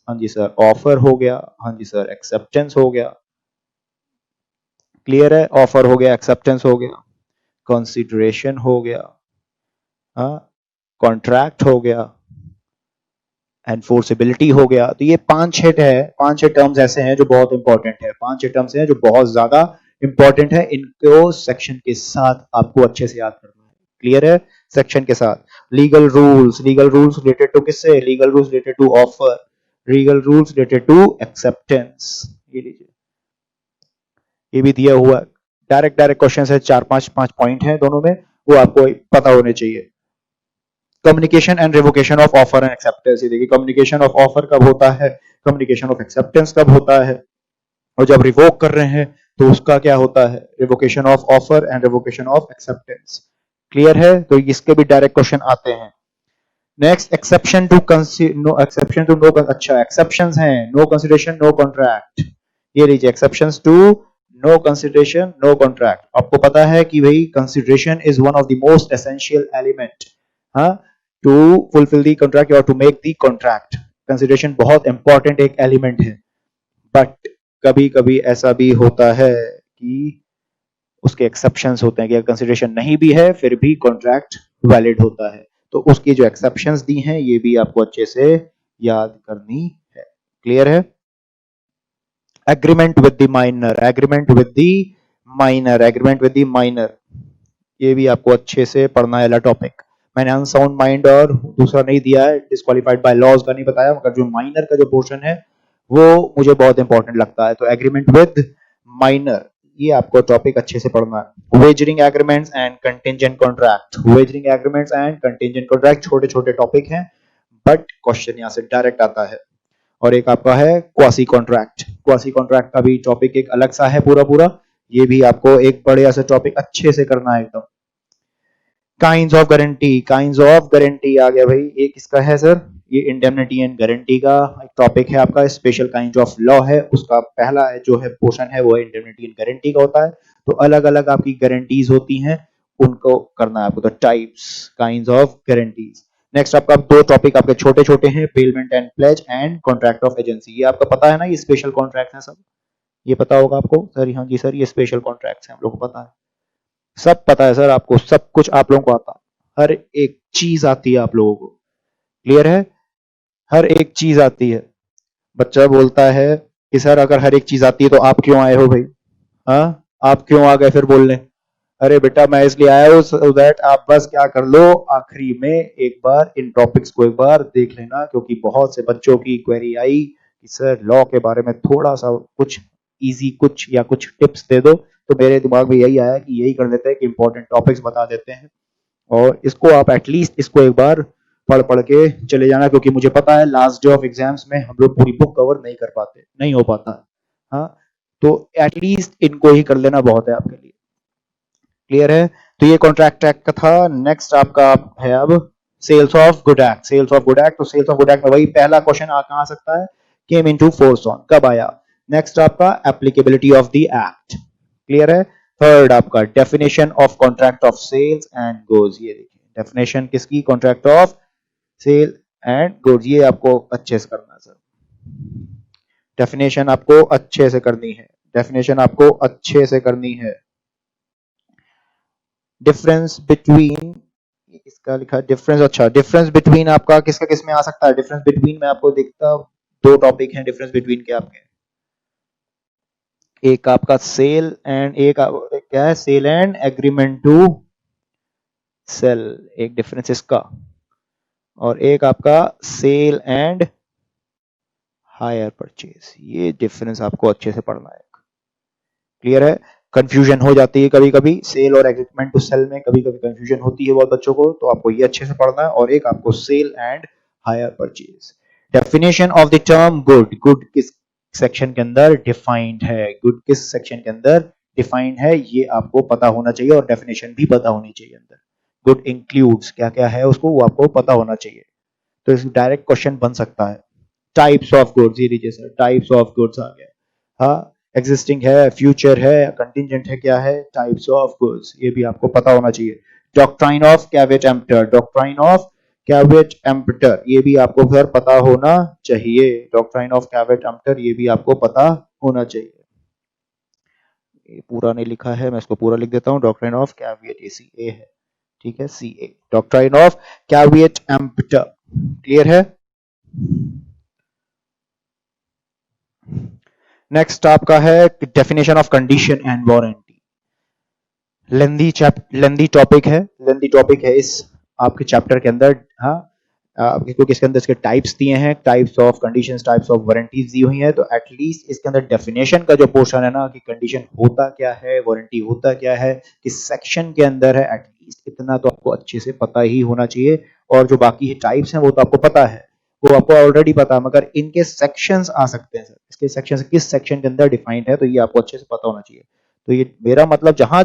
हाँ जी सर, ऑफर हो गया, हाँ जी सर, एक्सेप्टेंस हो गया। क्लियर है? ऑफर हो गया, एक्सेप्टेंस हो गया, कंसिडरेशन हो गया, हाँ, कॉन्ट्रैक्ट हो गया, एनफोर्सेबिलिटी हो गया। तो ये 5-6 है, 5-6 टर्म्स ऐसे हैं जो बहुत इंपॉर्टेंट है, 5-6 टर्म्स हैं जो बहुत ज्यादा इंपॉर्टेंट है। इनको सेक्शन के साथ आपको अच्छे से याद करना है। क्लियर है? सेक्शन के साथ legal rules, legal rules related to किससे? Legal rules related to offer, legal rules related to acceptance. ये लीजिए, ये भी दिया हुआ डायरेक्ट क्वेश्चन है, 4-5 पॉइंट है दोनों में, वो आपको पता होने चाहिए। Communication and revocation of offer and acceptance. ये देखिए, कम्युनिकेशन ऑफ ऑफर कब होता है, कम्युनिकेशन ऑफ एक्सेप्टेंस कब होता है, और जब रिवोक कर रहे हैं तो उसका क्या होता है, revocation of offer and revocation of acceptance. Clear है? तो इसके भी डायरेक्ट क्वेश्चन आते हैं। Next, exception to no, exception to no, अच्छा एक्सेप्शंस हैं, नो कंसिडरेशन नो कॉन्ट्रैक्ट। ये लीजिए, exceptions to no consideration no contract. आपको पता है कि भाई consideration is one of the most essential element, हाँ, टू फुलफिल दी कॉन्ट्रैक्ट और to make the contract. Consideration बहुत इंपॉर्टेंट एक एलिमेंट है, बट कभी कभी ऐसा भी होता है कि उसके एक्सेप्शंस होते हैं कि कंसिडरेशन नहीं भी है फिर भी कॉन्ट्रैक्ट वैलिड होता है। तो उसकी जो एक्सेप्शंस दी हैं ये भी आपको अच्छे से याद करनी है। क्लियर है? Agreement with the minor, agreement with the minor, agreement with the minor, ये भी आपको अच्छे से पढ़ना है टॉपिक। मैंने अनसाउंड माइंड और दूसरा नहीं दिया है, डिस्क्वालिफाइड बाय लॉज का नहीं बताया, मगर जो माइनर का जो पोर्शन है वो मुझे बहुत इंपॉर्टेंट लगता है। तो एग्रीमेंट विद माइनर, ये आपको टॉपिक अच्छे से पढ़ना है। Wagering agreements and contingent contract, wagering agreements and contingent contract छोटे छोटे टॉपिक हैं, बट क्वेश्चन यहाँ से डायरेक्ट आता है। और एक आपका है क्वासी कॉन्ट्रैक्ट, क्वासी कॉन्ट्रैक्ट का भी टॉपिक एक अलग सा है पूरा पूरा, ये भी आपको एक बढ़िया सा टॉपिक अच्छे से करना है एकदम। Kinds of guarantee, kinds of guarantee आ गया भाई, ये किसका है सर? ये इंडेमनिटी एंड गारंटी का एक टॉपिक है आपका, स्पेशल काइंड ऑफ लॉ है, उसका पहला जो है पोर्शन है वो है इंडेमनिटी एंड गारंटी का होता है। तो अलग अलग आपकी गारंटीज होती हैं, उनको करना है आपको। तो types, kinds of guarantees. Next आपका 2 टॉपिक आपके छोटे छोटे हैं, payment and plays and contract of agency. ये आपका पता है ना, ये स्पेशल कॉन्ट्रैक्ट है सब, ये पता होगा आपको सर? हाँ जी सर, ये स्पेशल कॉन्ट्रैक्ट है, हम लोग को पता है, सब पता है सर आपको, सब कुछ आप लोगों को आता है, हर एक चीज आती है आप लोगों को। क्लियर है? हर एक चीज आती है। बच्चा बोलता है कि सर अगर हर एक चीज आती है तो आप क्यों आए हो भाई? हाँ, आप क्यों आ गए फिर बोलने? अरे बेटा मैं इसलिए आया हूँ सो दैट आप बस क्या कर लो, आखिरी में एक बार इन टॉपिक्स को एक बार देख लेना, क्योंकि बहुत से बच्चों की क्वेरी आई कि सर लॉ के बारे में थोड़ा सा कुछ इजी कुछ या कुछ टिप्स दे दो, तो मेरे दिमाग में यही आया कि यही कर लेते हैं कि इंपॉर्टेंट टॉपिक्स बता देते हैं और इसको आप एटलीस्ट इसको एक बार पढ़ के चले जाना, क्योंकि मुझे पता है लास्ट डे ऑफ एग्जाम्स में हम लोग पूरी बुक कवर नहीं कर पाते, नहीं हो पाता। हाँ, तो एटलीस्ट इनको ही कर लेना बहुत है आपके लिए। क्लियर है? तो ये कॉन्ट्रैक्ट एक्ट का था। नेक्स्ट आपका है अब sales of good act. Sales of good act, तो सेल्स ऑफ गुड एक्ट में वही पहला क्वेश्चन कहां आ सकता है, केम इनटू फोर्स ऑन, कब आया। नेक्स्ट आपका applicability of the act. Clear है? थर्ड आपका definition of contract of sales and goods. ये देखिए डेफिनेशन किसकी, contract of sale and goods. ये आपको अच्छे से करना है सर, डेफिनेशन आपको अच्छे से करनी है, डेफिनेशन आपको अच्छे से करनी है। डिफरेंस बिटवीन, इसका लिखा डिफरेंस, अच्छा डिफरेंस बिटवीन आपका किसका किस में आ सकता है। डिफरेंस बिटवीन में आपको दिखता दो टॉपिक हैं डिफरेंस बिटवीन के आपके, एक आपका सेल एंड एक क्या है, sale and agreement to sale, एक डिफरेंस इसका, और एक आपका सेल एंड हायर परचेज। ये डिफरेंस आपको अच्छे से पढ़ना है। क्लियर है? कंफ्यूजन हो जाती है कभी कभी सेल और एग्रीमेंट टू सेल में, कभी कभी कंफ्यूजन होती है बहुत बच्चों को, तो आपको ये अच्छे से पढ़ना है। और एक आपको sale and hire purchase. Definition of the term good, good किस सेक्शन के अंदर डिफाइंड है, गुड किस सेक्शन के अंदर डिफाइंड है, ये आपको पता होना चाहिए और डेफिनेशन भी पता होनी चाहिए अंदर। गुड इंक्लूड्स क्या क्या है उसको, वो आपको पता होना चाहिए। तो इस डायरेक्ट क्वेश्चन बन सकता है। टाइप्स ऑफ गुड्स, ये लीजिए सर, टाइप्स ऑफ गुड्स आ गया। हाँ, एग्जिस्टिंग है, फ्यूचर है, कंटिंजेंट है, क्या है, टाइप्स ऑफ गुड्स, ये भी आपको पता होना चाहिए। Doctrine of caveat emptor, doctrine of caveat emptor, ये भी आपको फिर पता होना चाहिए। डॉक्ट्राइन ऑफ कैवेट एम्पटर, ये भी आपको पता होना चाहिए। ये पूरा नहीं लिखा है, मैं इसको पूरा लिख देता हूँ। डॉक्ट्राइन ऑफ कैवेट, ये CA है, ठीक है, CA, doctrine of caveat emptor. Clear है? नेक्स्ट आपका है definition of condition and warranty. Lengthy topic है, लेंदी टॉपिक है इस आपके चैप्टर के अंदर। हाँ, क्योंकि इसके अंदर इसके टाइप्स दिए हैं, types of conditions, types of warranties दी हुई हैं, तो एटलीस्ट इसके अंदर डेफिनेशन का जो पोर्शन है ना, कि कंडीशन होता क्या है, वारंटी होता क्या है, किस सेक्शन के अंदर है, एटलीस्ट इतना तो आपको अच्छे से पता ही होना चाहिए। और जो बाकी टाइप्स हैं वो तो आपको पता है, वो आपको ऑलरेडी पता है, मगर इनके सेक्शंस आ सकते हैं सर, इसके सेक्शन किस सेक्शन के अंदर डिफाइंड है, तो ये आपको अच्छे से पता होना चाहिए। तो ये मेरा मतलब जहां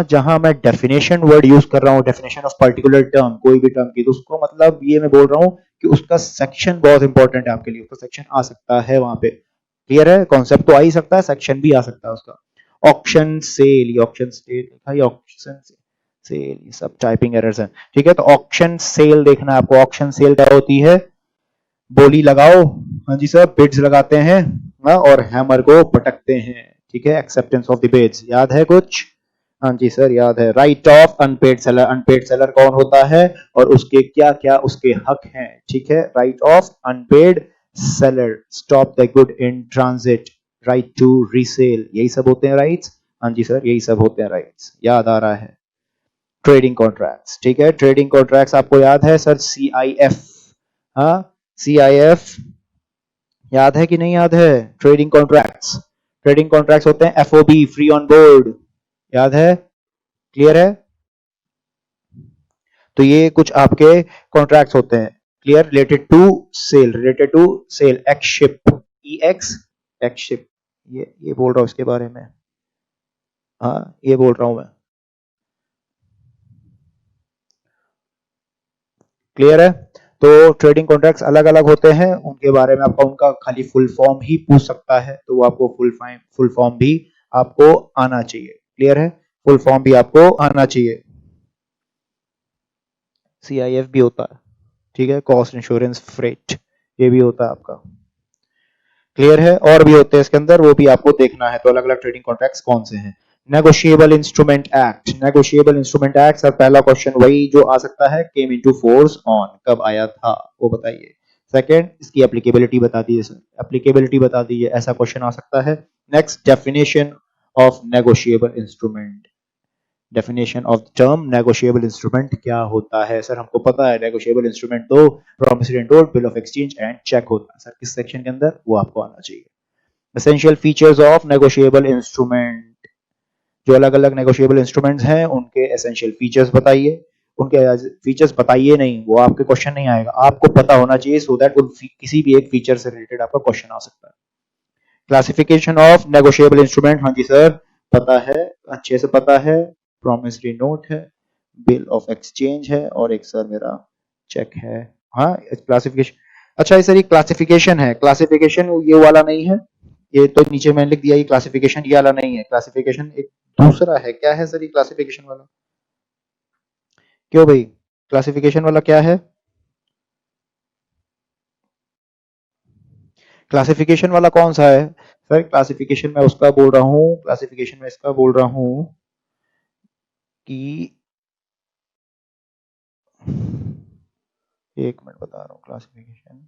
जहां मैं डेफिनेशन वर्ड यूज कर रहा हूँ, डेफिनेशन ऑफ पर्टिकुलर टर्म, कोई भी टर्म की, तो उसको मतलब ये मैं बोल रहा हूँ कि उसका सेक्शन बहुत इंपॉर्टेंट है आपके लिए, उसका सेक्शन आ सकता है वहां पे। क्लियर है? कॉन्सेप्ट तो आ ही सकता है, सेक्शन भी आ सकता है उसका। ऑक्शन सेल, ये ऑक्शन सेल लिखा, ये ऑक्शन सेल, ये सब टाइपिंग एरर्स हैं। ठीक है, तो ऑक्शन सेल देखना है आपको। ऑक्शन सेल क्या होती है, बोली लगाओ, हाँ जी सर, बिड्स लगाते हैं, हाँ, और हैमर को पटकते हैं। ठीक है, एक्सेप्टेंस ऑफ द बिड्स, याद है कुछ? हाँ जी सर, याद है। Right of unpaid seller, unpaid seller कौन होता है और उसके क्या क्या उसके हक हैं। ठीक है, right of unpaid seller, stop the good in transit, right to resale, यही सब होते हैं राइट्स। हाँ जी सर, यही सब होते हैं राइट्स, याद आ रहा है। ट्रेडिंग कॉन्ट्रैक्ट्स, ठीक है, ट्रेडिंग कॉन्ट्रैक्ट्स आपको याद है सर, CIF, हाँ, CIF याद है कि नहीं याद है? ट्रेडिंग कॉन्ट्रैक्ट्स, ट्रेडिंग कॉन्ट्रैक्ट्स होते हैं FOB, फ्री ऑन बोर्ड, याद है? क्लियर है? तो ये कुछ आपके कॉन्ट्रैक्ट्स होते हैं। Clear? Related to sale, related to sale, ex ship, EX, ex ship, ये बोल रहा हूं इसके बारे में, हाँ, ये बोल रहा हूं मैं। क्लियर है? तो ट्रेडिंग कॉन्ट्रैक्ट्स अलग अलग होते हैं, उनके बारे में आपका उनका खाली फुल फॉर्म ही पूछ सकता है, तो वो आपको फुल फॉर्म भी आपको आना चाहिए। क्लियर है? फुल फॉर्म भी आपको आना चाहिए। CIF भी होता है, ठीक है, कॉस्ट इंश्योरेंस फ्रेट, ये भी होता है आपका। क्लियर है? और भी होते हैं इसके अंदर, वो भी आपको देखना है। तो अलग अलग ट्रेडिंग कॉन्ट्रैक्ट्स कौन से हैं। Negotiable instrument act, negotiable instrument act sir, पहला क्वेश्चन वही जो आ सकता है, केम इनटू फोर्स ऑन, कब आया था वो बताइए। सेकंड, इसकी एप्लीकेबिलिटी बता दीजिए सर, एप्लीकेबिलिटी बता दीजिए, ऐसा क्वेश्चन आ सकता है। Next, definition of negotiable instrument, definition of term negotiable instrument क्या होता है सर, हमको पता है नेगोशिएबल इंस्ट्रूमेंट तो promissory note, bill of exchange and cheque होता है सर, किस सेक्शन के अंदर, वो आपको आना चाहिए। Essential features of negotiable instrument, जो अलग अलग नेगोशिएबल इंस्ट्रूमेंट्स हैं उनके एसेंशियल फीचर्स बताइए। उनके फीचर्स बताइए नहीं, वो आपके क्वेश्चन नहीं आएगा, आपको पता होना चाहिए सो दैट किसी भी एक फीचर से रिलेटेड आपका क्वेश्चन आ सकता है। क्लासिफिकेशन ऑफ नेगोशिएबल इंस्ट्रूमेंट, हाँ जी सर पता है, अच्छे से पता है। प्रॉमिसरी नोट है, बिल ऑफ एक्सचेंज है, और एक सर मेरा चेक है। हाँ क्लासिफिकेशन, अच्छा सर ये क्लासिफिकेशन है, क्लासिफिकेशन ये वाला नहीं है, ये तो नीचे मैंने लिख दिया ये क्लासिफिकेशन ये वाला नहीं है, क्लासिफिकेशन एक दूसरा है। क्या है सर ये क्लासिफिकेशन वाला? क्यों भाई, क्लासिफिकेशन वाला क्या है? क्लासिफिकेशन वाला कौन सा है सर? क्लासिफिकेशन में उसका बोल रहा हूँ, क्लासिफिकेशन में इसका बोल रहा हूँ कि एक मिनट बता रहा हूँ। क्लासिफिकेशन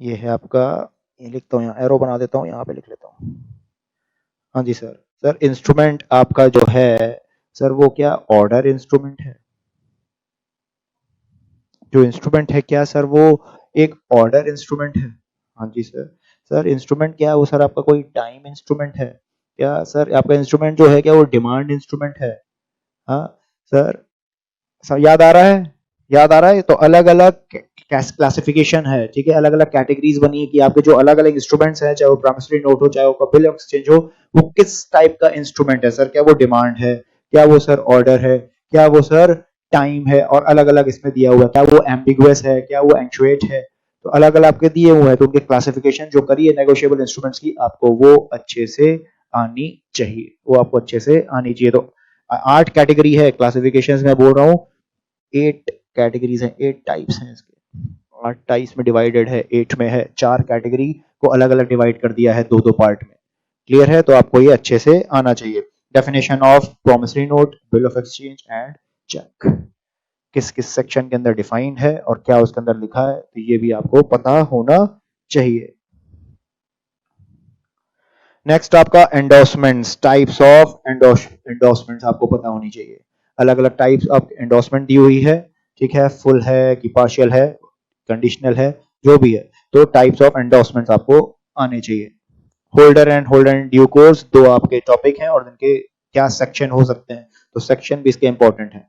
ये है आपका, ये लिखता हूँ यहाँ, एरो बना देता हूँ, यहाँ पे लिख लेता हूँ। हाँ जी सर, सर इंस्ट्रूमेंट आपका जो है सर वो क्या ऑर्डर इंस्ट्रूमेंट है? जो इंस्ट्रूमेंट है क्या सर वो एक ऑर्डर इंस्ट्रूमेंट है? हाँ जी सर। सर इंस्ट्रूमेंट क्या है वो सर, आपका कोई टाइम इंस्ट्रूमेंट है क्या सर? आपका इंस्ट्रूमेंट जो है क्या वो डिमांड इंस्ट्रूमेंट है? हाँ सर, सब याद आ रहा है? याद आ रहा है? तो अलग अलग क्लासिफिकेशन है, ठीक है, अलग अलग कैटेगरीज बनी है कि आपके जो अलग अलग इंस्ट्रूमेंट्स हैं, चाहे वो प्रॉमिसरी नोट हो, चाहे वो बिल ऑफ एक्सचेंज हो, वो किस टाइप का इंस्ट्रूमेंट है सर? क्या वो डिमांड है, क्या वो सर ऑर्डर है, क्या वो सर टाइम है, और अलग अलग इसमें दिया हुआ है, क्या वो एम्बिगुअस है, क्या वो एंचुएट है, तो अलग अलग आपके दिए हुए हैं। तो उनके क्लासिफिकेशन जो करी है नेगोशिएबल इंस्ट्रूमेंट्स की, आपको वो अच्छे से आनी चाहिए, वो आपको अच्छे से आनी चाहिए। तो 8 कैटेगरी है क्लासिफिकेशंस में, बोल रहा हूँ 8 कैटेगरीज हैं, 8 टाइप्स हैं इसके, 8 टाइप्स में डिवाइडेड है, 8 में है, 4 कैटेगरी को अलग अलग डिवाइड कर दिया है दो दो पार्ट में। क्लियर है? तो आपको ये अच्छे से आना चाहिए। Definition of promissory note, bill of exchange and cheque किस किस सेक्शन के अंदर डिफाइंड है और क्या उसके अंदर लिखा है, तो ये भी आपको पता होना चाहिए। नेक्स्ट आपका एंडोर्समेंट्स, टाइप्स ऑफ एंडोर्समेंट्स आपको पता होनी चाहिए। अलग अलग टाइप्स ऑफ एंडोर्समेंट दी हुई है, ठीक है, फुल है कि पार्शियल है, कंडीशनल है, जो भी है, तो टाइप्स ऑफ एंडोर्समेंट्स आपको आने चाहिए। Holder and holder in due course, दो आपके टॉपिक हैं और इनके क्या सेक्शन हो सकते हैं, तो सेक्शन भी इसके इंपॉर्टेंट है,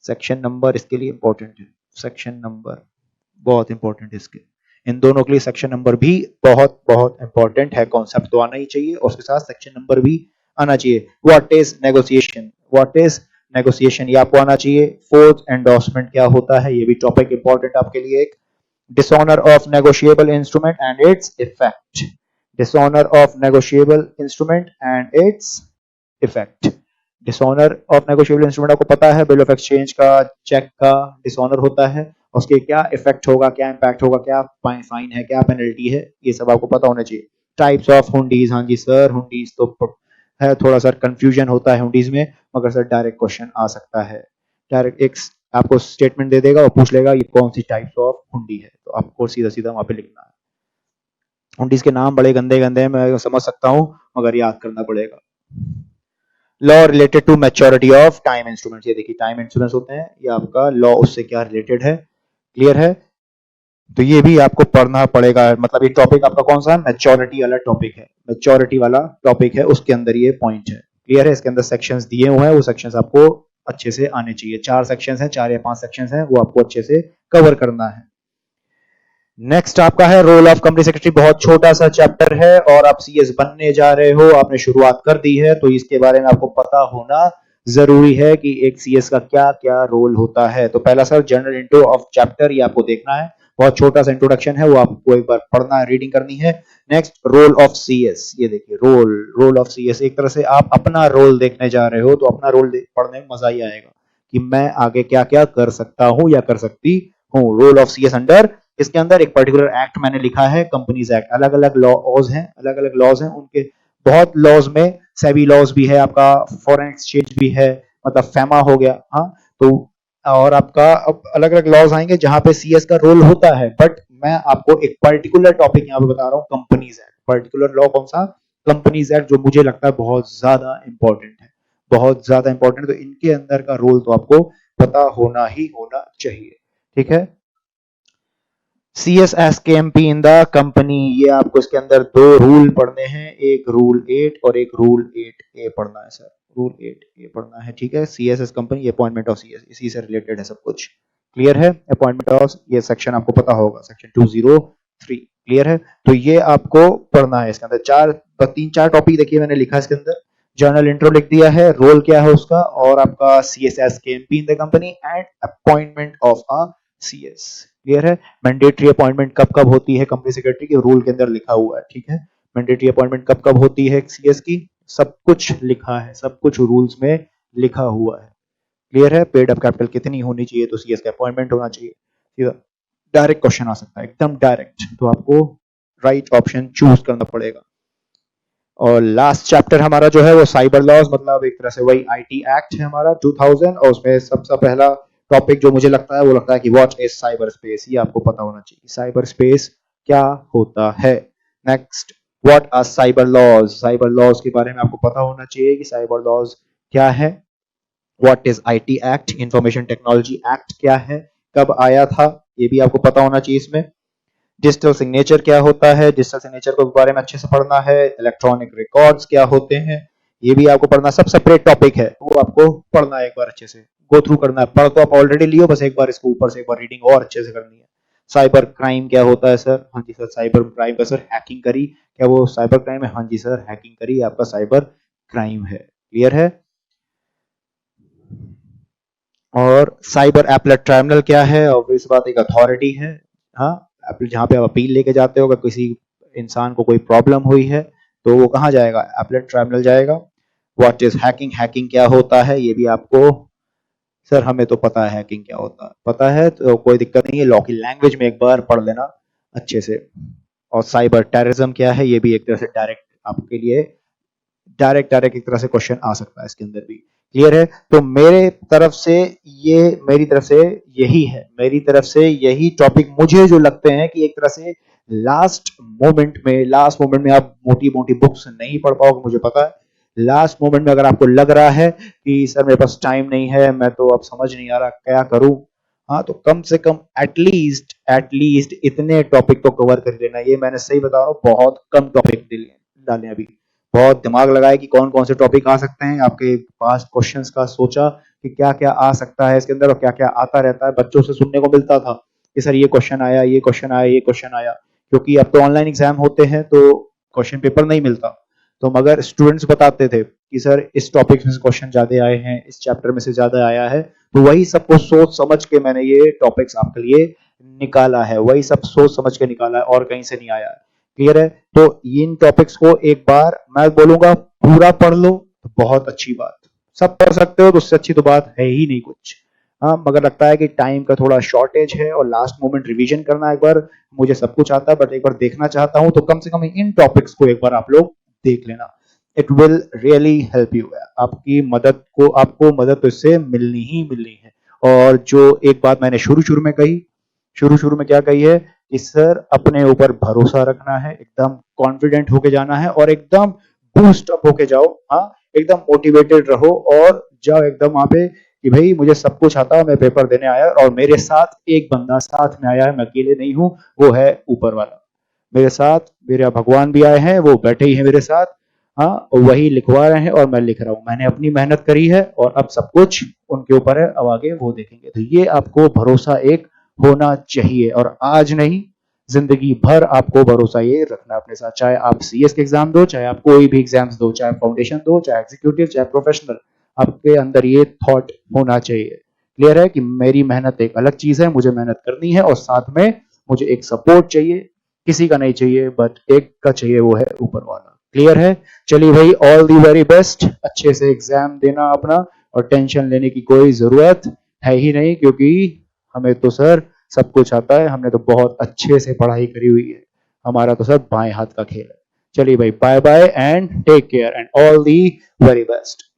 सेक्शन नंबर इसके लिए इंपॉर्टेंट है, सेक्शन नंबर बहुत इंपॉर्टेंट है इसके, इन दोनों के लिए सेक्शन नंबर भी बहुत बहुत इंपॉर्टेंट है। कॉन्सेप्ट तो आना ही चाहिए और उसके साथ सेक्शन नंबर भी आना चाहिए। What is negotiation, what is negotiation ये आपको आना चाहिए। फोर्थ एंडोर्समेंट क्या होता है, ये भी टॉपिक इंपॉर्टेंट आपके लिए। एक dishonour of negotiable instrument and its effect, dishonour of negotiable instrument and its effect. Dishonour of negotiable instrument आपको पता है, बिल ऑफ एक्सचेंज का, चेक का डिसऑनर होता है, उसके क्या इफेक्ट होगा, क्या इंपैक्ट होगा, क्या फाइन है, क्या पेनल्टी है, ये सब आपको पता होना चाहिए। टाइप्स ऑफ हुंडीज, हाँ जी सर, हुंडीज तो है, थोड़ा सा कंफ्यूजन होता है हुंडीज में, मगर सर डायरेक्ट क्वेश्चन आ सकता है। डायरेक्ट एक आपको स्टेटमेंट दे देगा और पूछ लेगा ये कौन सी टाइप्स ऑफ हुंडी है, तो आपको सीधा सीधा वहां पे लिखना है। हुंडीज के नाम बड़े गंदे गंदे हैं, मैं समझ सकता हूँ, मगर याद करना पड़ेगा। Law related to maturity of time instruments, ये देखिए टाइम इंस्ट्रूमेंट्स होते हैं, ये आपका लॉ उससे क्या रिलेटेड है, क्लियर है? तो ये भी आपको पढ़ना पड़ेगा, मतलब ये टॉपिक आपका कौन सा है, मैच्योरिटी वाला टॉपिक है, मैच्योरिटी वाला टॉपिक है, उसके अंदर ये पॉइंट है, क्लियर है? इसके अंदर सेक्शंस दिए हुए हैं, वो सेक्शंस आपको अच्छे से आने चाहिए। 4 सेक्शंस हैं, 4 या 5 सेक्शंस हैं, वो आपको अच्छे से कवर करना है। नेक्स्ट आपका है रोल ऑफ कंपनी सेक्रेटरी, बहुत छोटा सा चैप्टर है और आप सीएस बनने जा रहे हो, आपने शुरुआत कर दी है, तो इसके बारे में आपको पता होना जरूरी है कि एक सीएस का क्या क्या रोल होता है। तो पहला sir general intro of chapter, ये आपको देखना है, बहुत छोटा सा इंट्रोडक्शन है, वो आपको एक बार पढ़ना है, रीडिंग करनी है। नेक्स्ट रोल ऑफ सीएस, ये देखिए रोल, रोल ऑफ सीएस, एक तरह से आप अपना रोल देखने जा रहे हो, तो अपना रोल पढ़ने में मजा ही आएगा कि मैं आगे क्या क्या कर सकता हूं या कर सकती हूँ। रोल ऑफ सीएस अंडर, इसके अंदर एक पर्टिकुलर एक्ट मैंने लिखा है, कंपनीज एक्ट, अलग अलग लॉज हैं, अलग अलग लॉज हैं, उनके बहुत लॉज में सेबी लॉज भी है, आपका फॉरेन एक्सचेंज भी है, मतलब फेमा हो गया, हाँ, तो और आपका अलग अलग लॉज आएंगे जहां पे सीएस का रोल होता है, बट मैं आपको एक पर्टिकुलर टॉपिक यहाँ पे बता रहा हूँ, कंपनीज एक्ट, पर्टिकुलर लॉ कौन सा, कंपनीज एक्ट, जो मुझे लगता है बहुत ज्यादा इंपॉर्टेंट है, बहुत ज्यादा इंपॉर्टेंट, तो इनके अंदर का रोल तो आपको पता होना ही होना चाहिए, ठीक है? CSSKMP इन द कंपनी, ये आपको इसके अंदर दो रूल पढ़ने हैं, एक रूल 8 और एक रूल 8A पढ़ना है सर, रूल 8A पढ़ना है, ठीक है। CSS company, appointment of CS, इसी से रिलेटेड है सब कुछ, क्लियर है। अपॉइंटमेंट ऑफ, ये सेक्शन आपको पता होगा, सेक्शन 203, क्लियर है। तो ये आपको पढ़ना है इसके अंदर। तीन चार टॉपिक देखिए मैंने लिखा इसके अंदर, जर्नल इंट्रो लिख दिया है, रोल क्या है उसका, और आपका CSSKMP in the company and appointment of a CS, clear है। मैंडेटरी अपॉइंटमेंट कब कब होती है कंपनी सेक्रेटरी के, रूल के अंदर लिखा हुआ है, ठीक है। मैंडेटरी अपॉइंटमेंट कब कब होती है CS की, सब कुछ लिखा है, सब कुछ रूल्स में लिखा हुआ है, क्लियर है। पेड अप कैपिटल कितनी होनी चाहिए, तो CS का अपॉइंटमेंट होना चाहिए। डायरेक्ट क्वेश्चन आ सकता है, एकदम डायरेक्ट, तो आपको राइट ऑप्शन चूज करना पड़ेगा। और लास्ट चैप्टर हमारा जो है वो साइबर लॉज, मतलब एक तरह से वही IT एक्ट है हमारा 2000, और उसमें सबसे पहला टॉपिक जो मुझे लगता है वो लगता है कि व्हाट इज साइबर स्पेस, ये आपको पता होना चाहिए, साइबर स्पेस क्या होता है। Next, what are cyber laws, cyber laws के बारे में आपको पता होना चाहिए कि साइबर लॉज क्या है। What is IT act, information technology act क्या है, कब आया था, ये भी आपको पता होना चाहिए इसमें। डिजिटल सिग्नेचर क्या होता है, डिजिटल सिग्नेचर के बारे में अच्छे से पढ़ना है। इलेक्ट्रॉनिक रिकॉर्ड्स क्या होते हैं, ये भी आपको पढ़ना, सब सेपरेट टॉपिक है, वो आपको पढ़ना है, एक बार अच्छे से गो थ्रू करना है। पढ़ तो आप ऑलरेडी लियो, बस एक बार इसको ऊपर से एक बार रीडिंग और अच्छे से करनी है। साइबर क्राइम क्या होता है सर, हाँ जी सर, साइबर क्राइम का सर हैकिंग करी, क्या वो साइबर क्राइम है, हाँ जी सर, हैकिंग करी आपका साइबर क्राइम है, क्लियर है। और साइबर एपलेट ट्राइब्यूनल क्या है, और इस बात एक अथॉरिटी है, हाँ, जहाँ पे आप अपील लेके जाते हो, अगर किसी इंसान को कोई प्रॉब्लम हुई है तो वो कहाँ जाएगा, एपलेट ट्राइब्यूनल जाएगा। व्हाट इज हैकिंग, हैकिंग क्या होता है, ये भी आपको, सर हमें तो पता है हैकिंग क्या होता है, पता है तो कोई दिक्कत नहीं है, लॉ की लैंग्वेज में एक बार पढ़ लेना अच्छे से। और साइबर टेररिज्म क्या है, ये भी एक तरह से डायरेक्ट आपके लिए, डायरेक्ट डायरेक्ट एक तरह से क्वेश्चन आ सकता है इसके अंदर भी, क्लियर है। तो मेरे तरफ से ये, मेरी तरफ से यही है, मेरी तरफ से यही टॉपिक मुझे जो लगते हैं कि एक तरह से लास्ट मोमेंट में आप मोटी मोटी बुक्स नहीं पढ़ पाओगे, मुझे पता है। लास्ट मोमेंट में अगर आपको लग रहा है कि सर मेरे पास टाइम नहीं है, मैं तो अब समझ नहीं आ रहा क्या करूं, हाँ, तो कम से कम एटलीस्ट इतने टॉपिक तो कवर कर लेना। ये मैंने सही बता रहा हूँ, बहुत कम टॉपिक डाले अभी, बहुत दिमाग लगाया कि कौन कौन से टॉपिक आ सकते हैं, आपके पास क्वेश्चंस का सोचा कि क्या क्या आ सकता है इसके अंदर और क्या क्या आता रहता है। बच्चों से सुनने को मिलता था कि सर ये क्वेश्चन आया, ये क्वेश्चन आया, ये क्वेश्चन आया, क्योंकि अब तो ऑनलाइन एग्जाम होते हैं तो क्वेश्चन पेपर नहीं मिलता, तो मगर स्टूडेंट्स बताते थे कि सर इस टॉपिक में से क्वेश्चन ज्यादा आए हैं, इस चैप्टर में से ज्यादा आया है, तो वही सबको सोच समझ के मैंने ये टॉपिक्स आपके लिए निकाला है, वही सब सोच समझ के निकाला है, और कहीं से नहीं आया है, क्लियर है। तो इन टॉपिक्स को एक बार मैं बोलूंगा पूरा पढ़ लो तो बहुत अच्छी बात, सब पढ़ सकते हो तो उससे अच्छी तो बात है ही नहीं कुछ, हाँ, मगर लगता है कि टाइम का थोड़ा शॉर्टेज है और लास्ट मोमेंट रिवीजन करना, एक बार मुझे सब कुछ आता है बट एक बार देखना चाहता हूं, तो कम से कम इन टॉपिक्स को एक बार आप लोग देख लेना, it will really help you, आपकी मदद को, आपको मदद तो इससे मिलनी ही मिलनी है। और जो एक बात मैंने शुरू में कही, शुरू में क्या कही है कि सर अपने ऊपर भरोसा रखना है, एकदम कॉन्फिडेंट होके जाना है और एकदम बूस्ट अप होके जाओ, हाँ, एकदम मोटिवेटेड रहो और जाओ एकदम वहां पे कि भाई मुझे सब कुछ आता है, मैं पेपर देने आया और मेरे साथ एक बंदा साथ में आया है, मैं अकेले नहीं हूं, वो है ऊपर वाला मेरे साथ, मेरे भगवान भी आए हैं, वो बैठे ही हैं मेरे साथ, हाँ, वही लिखवा रहे हैं और मैं लिख रहा हूँ, मैंने अपनी मेहनत करी है और अब सब कुछ उनके ऊपर है, अब आगे वो देखेंगे। तो ये आपको भरोसा एक होना चाहिए, और आज नहीं, जिंदगी भर आपको भरोसा ये रखना अपने साथ, चाहे आप CS के एग्जाम दो, चाहे आप कोई भी एग्जाम्स दो, चाहे फाउंडेशन दो, चाहे एग्जीक्यूटिव, चाहे प्रोफेशनल, आपके अंदर ये थॉट होना चाहिए, क्लियर है, कि मेरी मेहनत एक अलग चीज है, मुझे मेहनत करनी है और साथ में मुझे एक सपोर्ट चाहिए, किसी का नहीं चाहिए बट एक का चाहिए, वो है ऊपर वाला, क्लियर है। चलिए भाई, ऑल दी वेरी बेस्ट, अच्छे से एग्जाम देना अपना, और टेंशन लेने की कोई जरूरत है ही नहीं, क्योंकि हमें तो सर सब कुछ आता है, हमने तो बहुत अच्छे से पढ़ाई करी हुई है, हमारा तो सर बाएं हाथ का खेल है। चलिए भाई, bye bye and take care and all the very best.